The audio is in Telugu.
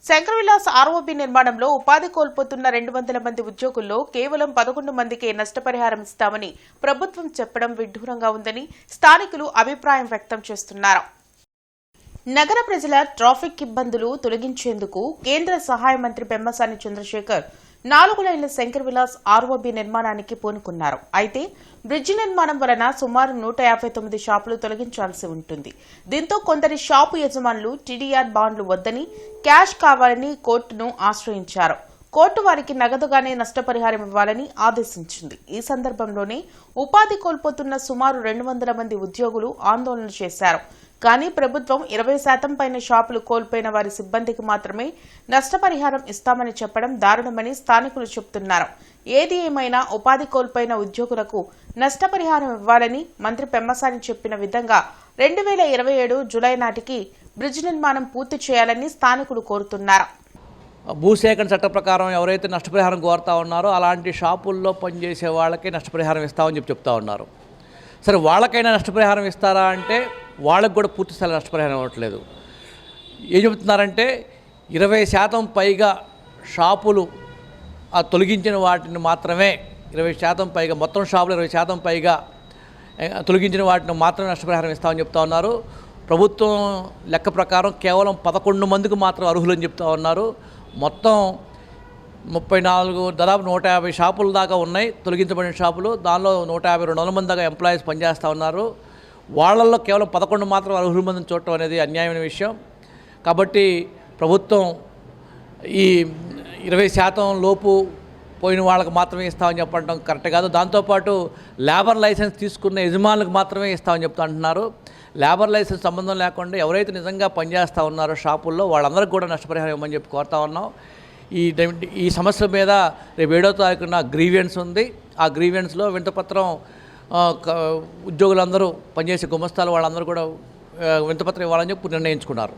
శంకరవిలాస్ ఆర్ఓబీ నిర్మాణంలో ఉపాధి కోల్పోతున్న 200 మంది ఉద్యోగుల్లో కేవలం 11 మందికే నష్టపరిహారం ఇస్తామని ప్రభుత్వం చెప్పడం విడ్డూరంగా ఉందని స్థానికులు అభిప్రాయం వ్యక్తం చేస్తున్నారు. నగర ప్రజల ట్రాఫిక్ ఇబ్బందులు తొలగించేందుకు కేంద్ర సహాయ మంత్రి పెమ్మసాని చంద్రశేఖర్ 4 లైన్ల శంకరవిలాస్ ఆర్ఓబీ నిర్మాణానికి పూనుకున్నారు. అయితే బ్రిడ్జి నిర్మాణం వలన సుమారు 159 షాపులు తొలగించాల్సి ఉంటుంది. దీంతో కొందరి షాపు యజమానులు టీడీఆర్ బాండ్లు వద్దని క్యాష్ కావాలని కోర్టును ఆశ్రయించారు. కోర్టు వారికి నగదుగానే నష్టపరిహారం ఇవ్వాలని ఆదేశించింది. ఈ సందర్భంలోనే ఉపాధి కోల్పోతున్న సుమారు 200 మంది ఉద్యోగులు ఆందోళన చేశారు. కానీ ప్రభుత్వం 20% పైన షాపులు కోల్పోయిన వారి సిబ్బందికి మాత్రమే నష్టపరిహారం ఇస్తామని చెప్పడం దారుణమని స్థానికులు చెబుతున్నారు. ఏది ఏమైనా ఉపాధి కోల్పోయిన ఉద్యోగులకు నష్టపరిహారం ఇవ్వాలని మంత్రి పెమ్మసాని చెప్పిన విధంగా 2027 జూలై నాటికి బ్రిడ్జ్ నిర్మాణం పూర్తి చేయాలని స్థానికులు కోరుతున్నారు. భూసేకరణ చట్ట ప్రకారం ఎవరైతే నష్టపరిహారం కోరుతా ఉన్నారో అలాంటి షాపుల్లో పనిచేసే వాళ్ళకే నష్టపరిహారం ఇస్తామని చెప్తా ఉన్నారు. సరే, వాళ్ళకైనా నష్టపరిహారం ఇస్తారా అంటే వాళ్ళకు కూడా పూర్తి స్థాయి నష్టపరిహారం ఇవ్వట్లేదు. ఏం చెబుతున్నారంటే 20% పైగా షాపులు తొలగించిన వాటిని మాత్రమే 20% పైగా, మొత్తం షాపులు 20% పైగా తొలగించిన వాటిని మాత్రమే నష్టపరిహారం ఇస్తామని చెప్తా ఉన్నారు. ప్రభుత్వం లెక్క ప్రకారం కేవలం 11 మందికి మాత్రం అర్హులని చెప్తా ఉన్నారు. మొత్తం 34 దాదాపు 150 షాపుల దాకా ఉన్నాయి తొలగించబడిన షాపులు. దానిలో 150-200 మంది దాకా ఎంప్లాయీస్ పనిచేస్తూ ఉన్నారు. వాళ్ళల్లో కేవలం 11 మాత్రం అర్హుల మందిని చూడటం అనేది అన్యాయమైన విషయం. కాబట్టి ప్రభుత్వం ఈ 20% లోపు పోయిన వాళ్ళకి మాత్రమే ఇస్తామని చెప్పడం కరెక్ట్ కాదు. దాంతోపాటు లేబర్ లైసెన్స్ తీసుకున్న యజమానులకు మాత్రమే ఇస్తామని చెప్తా అంటున్నారు. లేబర్ లైసెన్స్ సంబంధం లేకుండా ఎవరైతే నిజంగా పనిచేస్తూ ఉన్నారో షాపుల్లో వాళ్ళందరికీ కూడా నష్టపరిహారం ఇవ్వమని చెప్పి కోరుతా ఉన్నాం. ఈ సమస్య మీద రేపు 7వ తారీఖున గ్రీవియన్స్ ఉంది. ఆ గ్రీవియన్స్లో వింతపత్రం ఉద్యోగులందరూ పనిచేసే గుమస్తాలు వాళ్ళందరూ కూడా వింతపత్రం ఇవ్వాలని చెప్పి నిర్ణయించుకున్నారు.